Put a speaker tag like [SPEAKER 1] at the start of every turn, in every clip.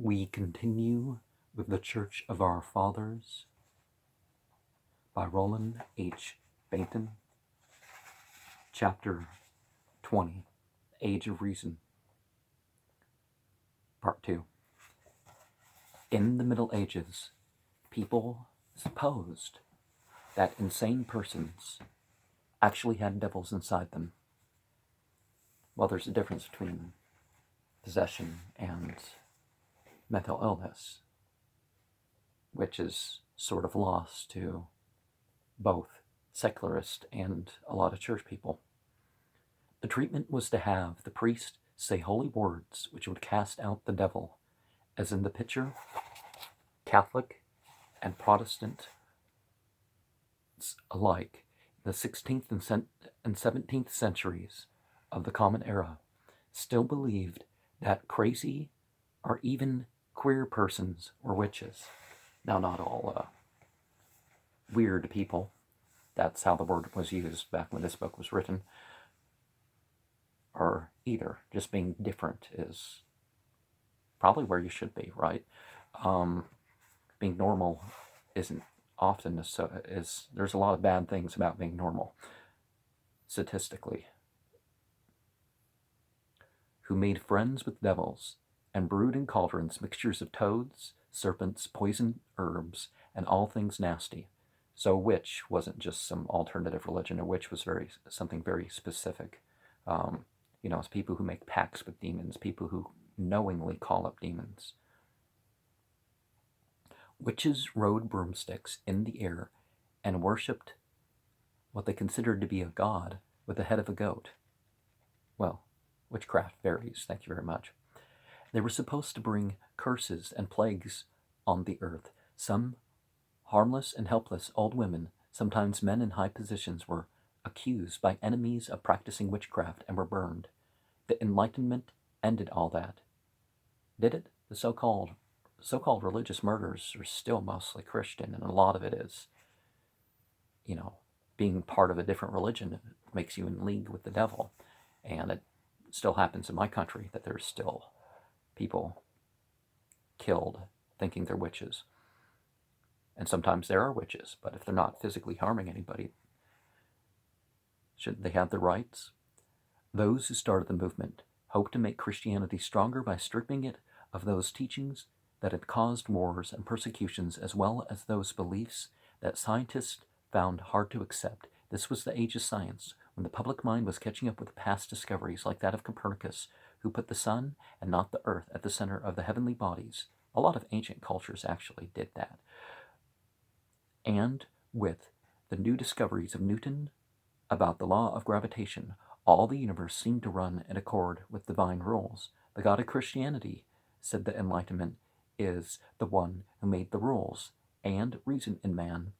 [SPEAKER 1] We continue with The Church of Our Fathers by Roland H. Bainton, Chapter 20, Age of Reason, Part 2. In the Middle Ages, people supposed that insane persons actually had devils inside them. Well, there's a difference between possession and mental illness, which is sort of lost to both secularists and a lot of church people. The treatment was to have the priest say holy words which would cast out the devil, as in the picture. Catholic and Protestant alike, the 16th and 17th centuries of the Common Era, still believed that crazy or even queer persons were witches. Now, not all weird people. That's how the word was used back when this book was written. Or either. Just being different is probably where you should be, right? Being normal isn't often so. There's a lot of bad things about being normal, statistically. Who made friends with devils and brewed in cauldrons mixtures of toads, serpents, poison herbs, and all things nasty. So a witch wasn't just some alternative religion. A witch was something very specific. It's people who make pacts with demons, people who knowingly call up demons. Witches rode broomsticks in the air and worshipped what they considered to be a god with the head of a goat. Well, witchcraft varies, thank you very much. They were supposed to bring curses and plagues on the earth. Some harmless and helpless old women, sometimes men in high positions, were accused by enemies of practicing witchcraft and were burned. The Enlightenment ended all that. Did it? The so-called religious murders are still mostly Christian, and a lot of it is, being part of a different religion makes you in league with the devil. And it still happens in my country that there's still people killed thinking they're witches. And sometimes there are witches, but if they're not physically harming anybody, shouldn't they have the rights? Those who started the movement hoped to make Christianity stronger by stripping it of those teachings that had caused wars and persecutions, as well as those beliefs that scientists found hard to accept. This was the age of science, when the public mind was catching up with past discoveries like that of Copernicus, who put the sun and not the earth at the center of the heavenly bodies. A lot of ancient cultures actually did that. And with the new discoveries of Newton about the law of gravitation, all the universe seemed to run in accord with divine rules. The God of Christianity, said the Enlightenment, is the one who made the rules, and reason in man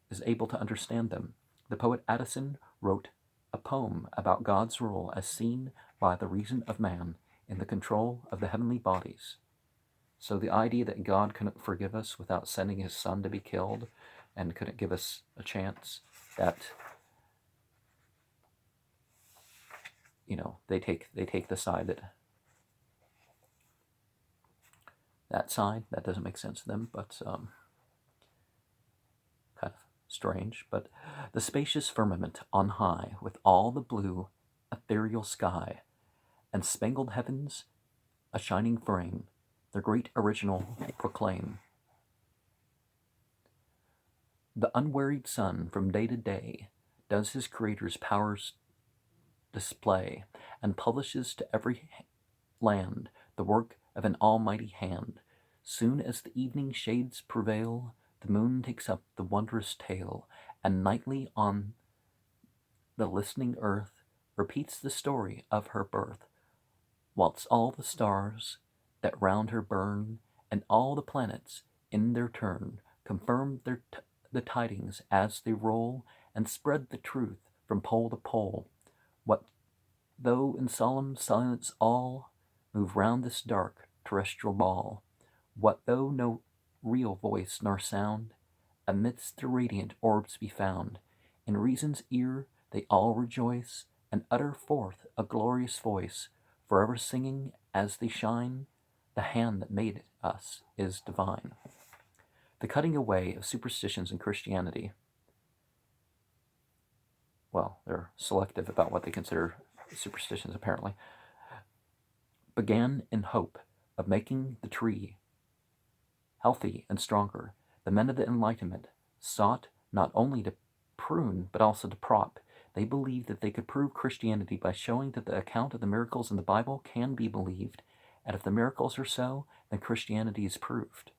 [SPEAKER 1] is able to understand them. The poet Addison wrote a poem about God's rule as seen by the reason of man in the control of the heavenly bodies. So the idea that God couldn't forgive us without sending his son to be killed and couldn't give us a chance, that they take the side that doesn't make sense to them, but kind of strange. But the spacious firmament on high, with all the blue ethereal sky and spangled heavens a shining frame, the great original proclaim. The unwearied sun from day to day does his creator's powers display, and publishes to every land the work of an almighty hand. Soon as the evening shades prevail, the moon takes up the wondrous tale, and nightly on the listening earth repeats the story of her birth, whilst all the stars that round her burn, and all the planets in their turn, confirm the tidings as they roll, and spread the truth from pole to pole. What though in solemn silence all move round this dark terrestrial ball? What though no real voice nor sound amidst the radiant orbs be found? In reason's ear they all rejoice, and utter forth a glorious voice, forever singing as they shine the hand that made us is divine. The cutting away of superstitions in Christianity, well, they're selective about what they consider superstitions apparently, began in hope of making the tree healthy and stronger. The men of the Enlightenment sought not only to prune, but also to prop. They believed that they could prove Christianity by showing that the account of the miracles in the Bible can be believed, and if the miracles are so, then Christianity is proved.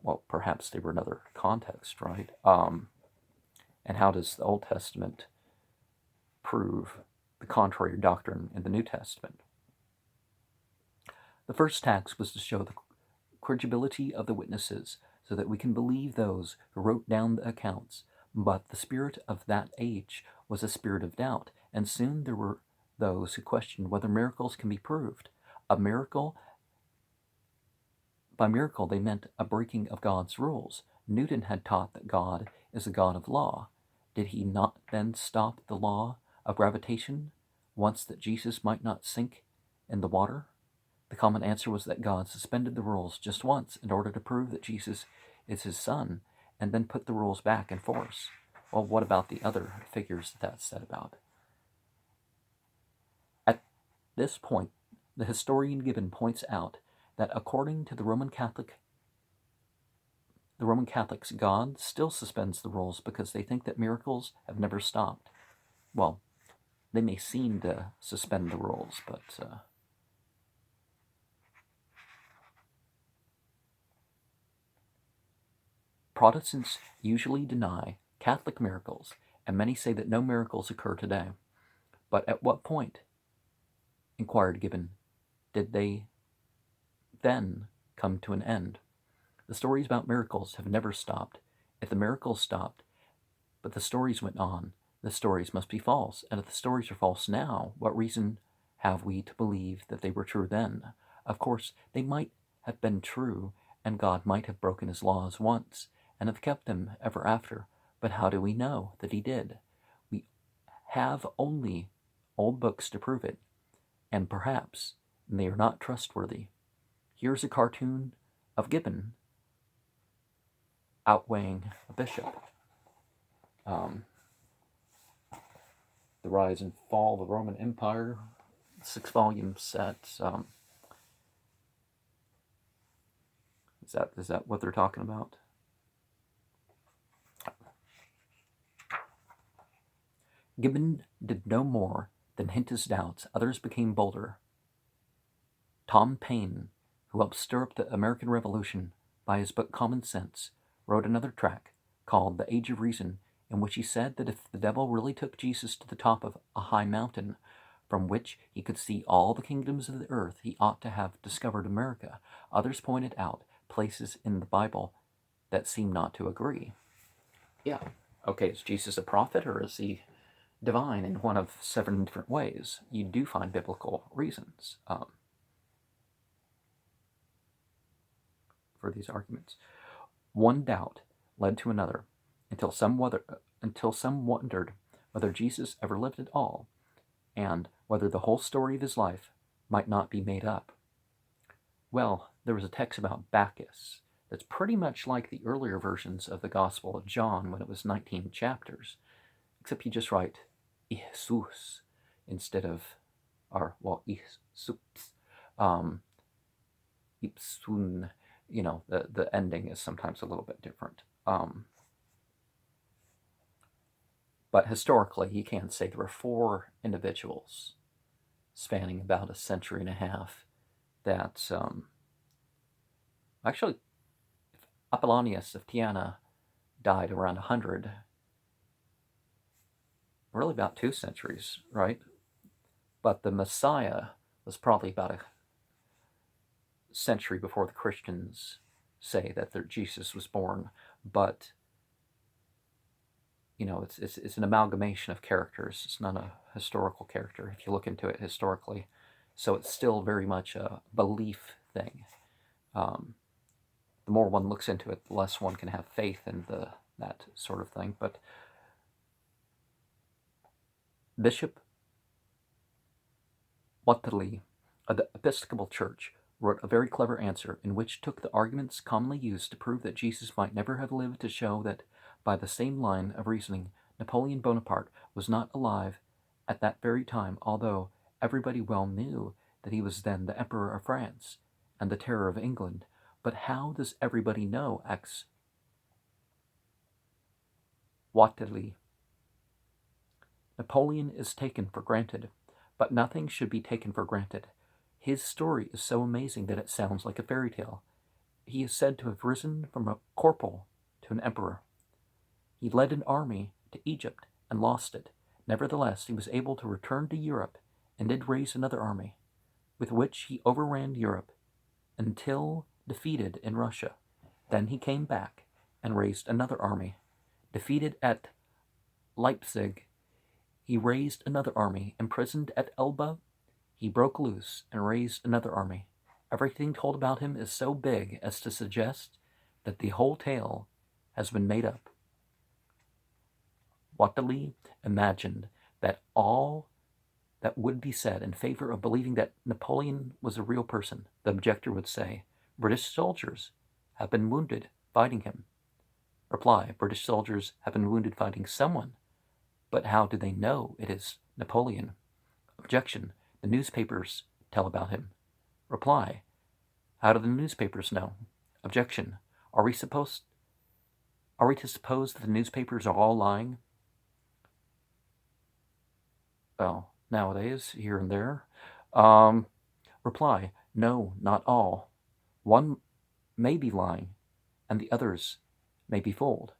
[SPEAKER 1] Well, perhaps they were another context, right? And how does the Old Testament prove the contrary doctrine in the New Testament? The first task was to show the credibility of the witnesses, so that we can believe those who wrote down the accounts. But the spirit of that age was a spirit of doubt, and soon there were those who questioned whether miracles can be proved. A miracle, by miracle they meant a breaking of God's rules. Newton had taught that God is a God of law. Did he not then stop the law of gravitation once that Jesus might not sink in the water? The common answer was that God suspended the rules just once in order to prove that Jesus is his son, and then put the rules back in force. Well, what about the other figures that's said about? At this point, the historian Gibbon points out that according to the Roman Catholics, God still suspends the rules because they think that miracles have never stopped. Well, they may seem to suspend the rules, but Protestants usually deny Catholic miracles, and many say that no miracles occur today. But at what point, inquired Gibbon, did they then come to an end? The stories about miracles have never stopped. If the miracles stopped, but the stories went on, the stories must be false. And if the stories are false now, what reason have we to believe that they were true then? Of course, they might have been true, and God might have broken his laws once, and have kept them ever after. But how do we know that he did? We have only old books to prove it, and perhaps they are not trustworthy. Here's a cartoon of Gibbon outweighing a bishop. The Rise and Fall of the Roman Empire, 6-volume set. Is that what they're talking about? Gibbon did no more than hint his doubts. Others became bolder. Tom Paine, who helped stir up the American Revolution by his book Common Sense, wrote another tract called The Age of Reason, in which he said that if the devil really took Jesus to the top of a high mountain, from which he could see all the kingdoms of the earth, he ought to have discovered America. Others pointed out places in the Bible that seem not to agree. Yeah, okay, is Jesus a prophet, or is he divine in one of 7 different ways? You do find biblical reasons for these arguments. One doubt led to another, until some wondered whether Jesus ever lived at all, and whether the whole story of his life might not be made up. Well, there was a text about Bacchus that's pretty much like the earlier versions of the Gospel of John when it was 19 chapters, except you just write Jesus instead of, Isups, Ipsun, the ending is sometimes a little bit different. But historically, you can say there were 4 individuals spanning about a century and a half that, actually, Apollonius of Tyana died around 100, really about 2 centuries, right? But the Messiah was probably about a century before the Christians say that Jesus was born. But it's an amalgamation of characters. It's not a historical character if you look into it historically. So it's still very much a belief thing. The more one looks into it, the less one can have faith in that sort of thing. But Bishop Whately The Episcopal Church wrote a very clever answer in which took the arguments commonly used to prove that Jesus might never have lived to show that by the same line of reasoning Napoleon Bonaparte was not alive at that very time, although everybody well knew that he was then the Emperor of France and the terror of England. But how does everybody know? Asks Watteli. Napoleon is taken for granted, but nothing should be taken for granted. His story is so amazing that it sounds like a fairy tale. He is said to have risen from a corporal to an emperor. He led an army to Egypt and lost it. Nevertheless, he was able to return to Europe and did raise another army, with which he overran Europe until defeated in Russia. Then he came back and raised another army. Defeated at Leipzig, he raised another army. Imprisoned at Elba, he broke loose and raised another army. Everything told about him is so big as to suggest that the whole tale has been made up. Watteli imagined that all that would be said in favor of believing that Napoleon was a real person, the objector would say, British soldiers have been wounded fighting him. Reply, British soldiers have been wounded fighting someone, but how do they know it is Napoleon? Objection, the newspapers tell about him. Reply, how do the newspapers know? Objection, are we to suppose that the newspapers are all lying? Well, nowadays, here and there. Reply, no, not all. One may be lying, and the others may be fooled.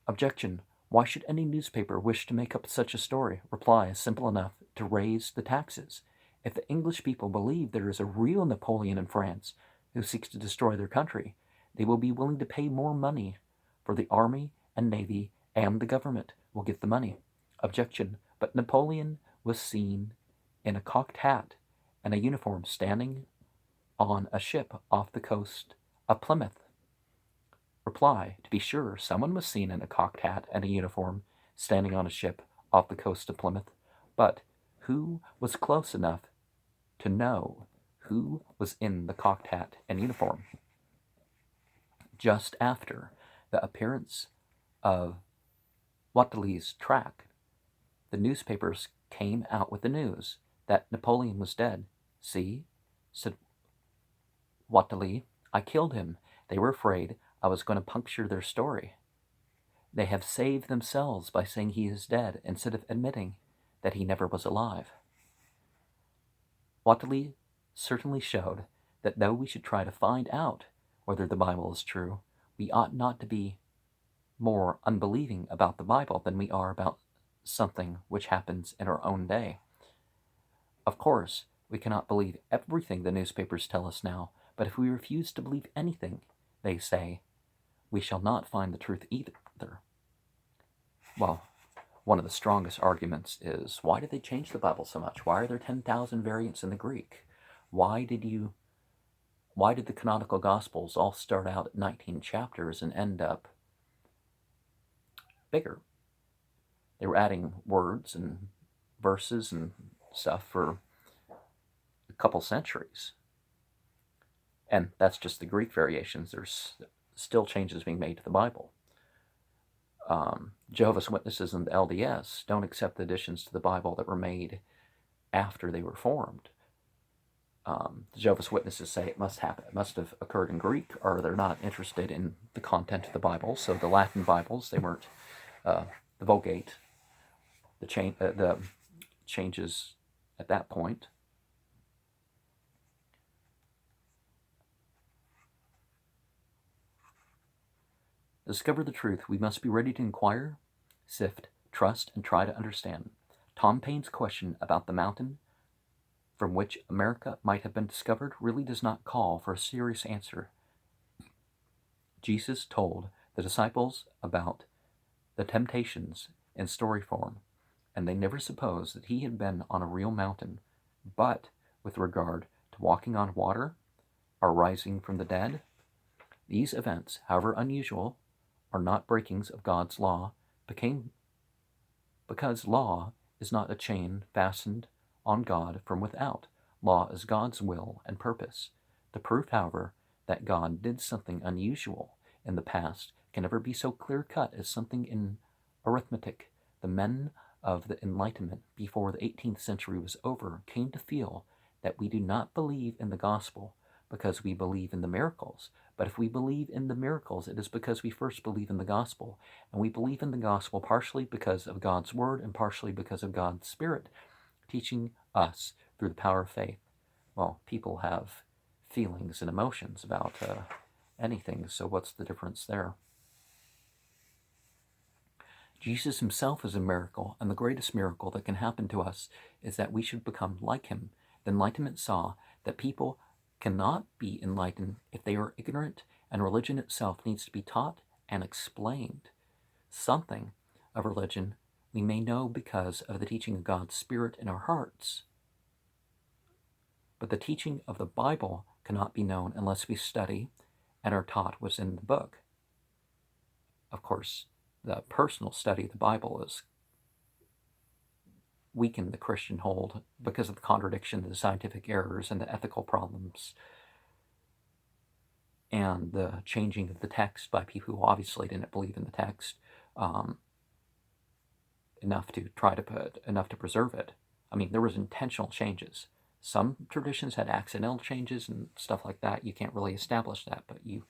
[SPEAKER 1] Objection, why should any newspaper wish to make up such a story? Reply, simple enough, to raise the taxes. If the English people believe there is a real Napoleon in France who seeks to destroy their country, they will be willing to pay more money, for the army and navy and the government will get the money. Objection, but Napoleon was seen in a cocked hat and a uniform standing on a ship off the coast of Plymouth. Reply, to be sure, someone was seen in a cocked hat and a uniform standing on a ship off the coast of Plymouth, but who was close enough to know who was in the cocked hat and uniform? Just after the appearance of Watteli's track, the newspapers came out with the news that Napoleon was dead. See, said Watteli, I killed him. They were afraid I was going to puncture their story. They have saved themselves by saying he is dead instead of admitting that he never was alive. Watteli certainly showed that though we should try to find out whether the Bible is true, we ought not to be more unbelieving about the Bible than we are about something which happens in our own day. Of course, we cannot believe everything the newspapers tell us now, but if we refuse to believe anything they say, we shall not find the truth either. Well, one of the strongest arguments is, why did they change the Bible so much? Why are there 10,000 variants in the Greek? Why did the canonical Gospels all start out at 19 chapters and end up bigger? They were adding words and verses and stuff for a couple centuries. And that's just the Greek variations. There's still changes being made to the Bible. Jehovah's Witnesses and the LDS don't accept the additions to the Bible that were made after they were formed. The Jehovah's Witnesses say it must have occurred in Greek, or they're not interested in the content of the Bible. So the Latin Bibles, they weren't the Vulgate, the changes at that point. To discover the truth, we must be ready to inquire, sift, trust, and try to understand. Tom Paine's question about the mountain from which America might have been discovered really does not call for a serious answer. Jesus told the disciples about the temptations in story form, and they never supposed that he had been on a real mountain. But with regard to walking on water or rising from the dead, these events, however unusual, are not breakings of God's law, because law is not a chain fastened on God from without. Law is God's will and purpose. The proof, however, that God did something unusual in the past can never be so clear-cut as something in arithmetic. The men of the Enlightenment before the 18th century was over came to feel that we do not believe in the gospel because we believe in the miracles. But if we believe in the miracles, it is because we first believe in the gospel. And we believe in the gospel partially because of God's word and partially because of God's Spirit teaching us through the power of faith. Well, people have feelings and emotions about anything, so what's the difference there? Jesus himself is a miracle, and the greatest miracle that can happen to us is that we should become like him. The Enlightenment saw that people cannot be enlightened if they are ignorant, and religion itself needs to be taught and explained. Something of religion we may know because of the teaching of God's Spirit in our hearts. But the teaching of the Bible cannot be known unless we study and are taught what's in the book. Of course, the personal study of the Bible is weakened the Christian hold because of the contradiction, the scientific errors, and the ethical problems, and the changing of the text by people who obviously didn't believe in the text enough to preserve it. I mean, there was intentional changes. Some traditions had accidental changes and stuff like that. You can't really establish that, but you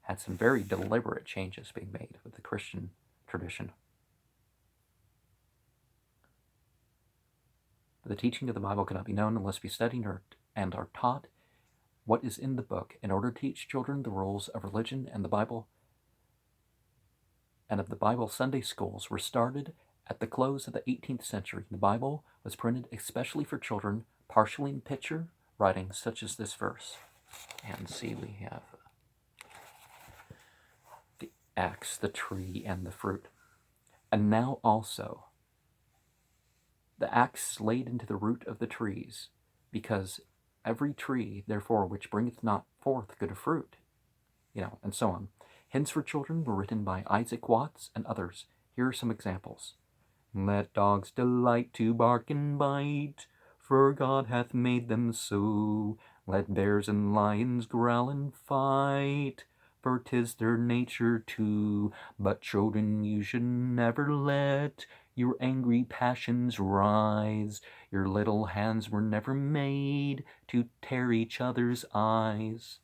[SPEAKER 1] had some very deliberate changes being made with the Christian tradition. The teaching of the Bible cannot be known unless we study and are taught what is in the book in order to teach children the rules of religion and the Bible. And of the Bible Sunday schools were started at the close of the 18th century. The Bible was printed especially for children, partially in picture writing such as this verse. And see, we have the axe, the tree, and the fruit. And now also the axe laid into the root of the trees, because every tree, therefore, which bringeth not forth good fruit, and so on. Hymns for children were written by Isaac Watts and others. Here are some examples. Let dogs delight to bark and bite, for God hath made them so. Let bears and lions growl and fight, for 'tis their nature too. But children, you should never let your angry passions rise. Your little hands were never made to tear each other's eyes.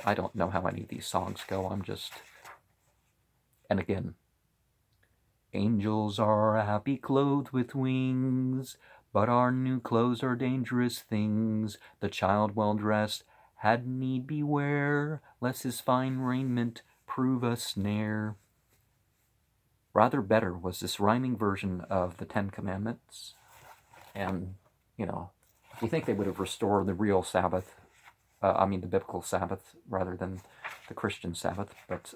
[SPEAKER 1] I don't know how any of these songs go. And again, angels are happy clothed with wings, but our new clothes are dangerous things. The child well dressed had need beware, lest his fine raiment prove a snare. Rather better was this rhyming version of the Ten Commandments. And, you think they would have restored the real Sabbath, the biblical Sabbath, rather than the Christian Sabbath. But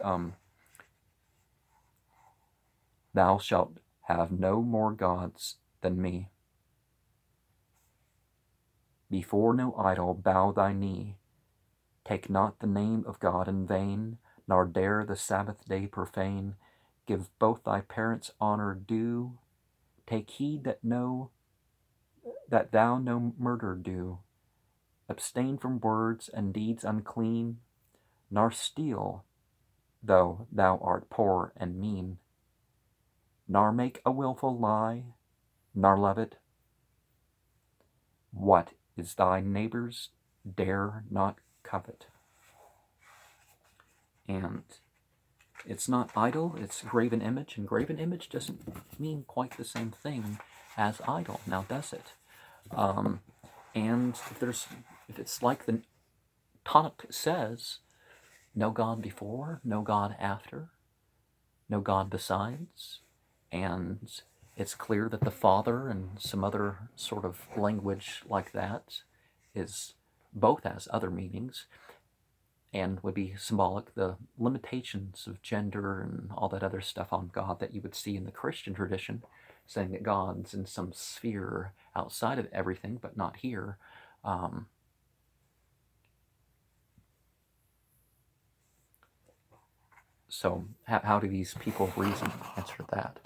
[SPEAKER 1] thou shalt have no more gods than me. Before no idol bow thy knee. Take not the name of God in vain, nor dare the Sabbath day profane. Give both thy parents honor due. Take heed that thou no murder do. Abstain from words and deeds unclean, nor steal, though thou art poor and mean. Nor make a wilful lie, nor love it. What is thy neighbor's, dare not covet. And it's not idol, it's graven image, and graven image doesn't mean quite the same thing as idol, now does it? And if it's like the tonic says, no God before, no God after, no God besides, and it's clear that the Father and some other sort of language like that both has other meanings and would be symbolic. The limitations of gender and all that other stuff on God that you would see in the Christian tradition, saying that God's in some sphere outside of everything, but not here. So how do these people reason? Answer that.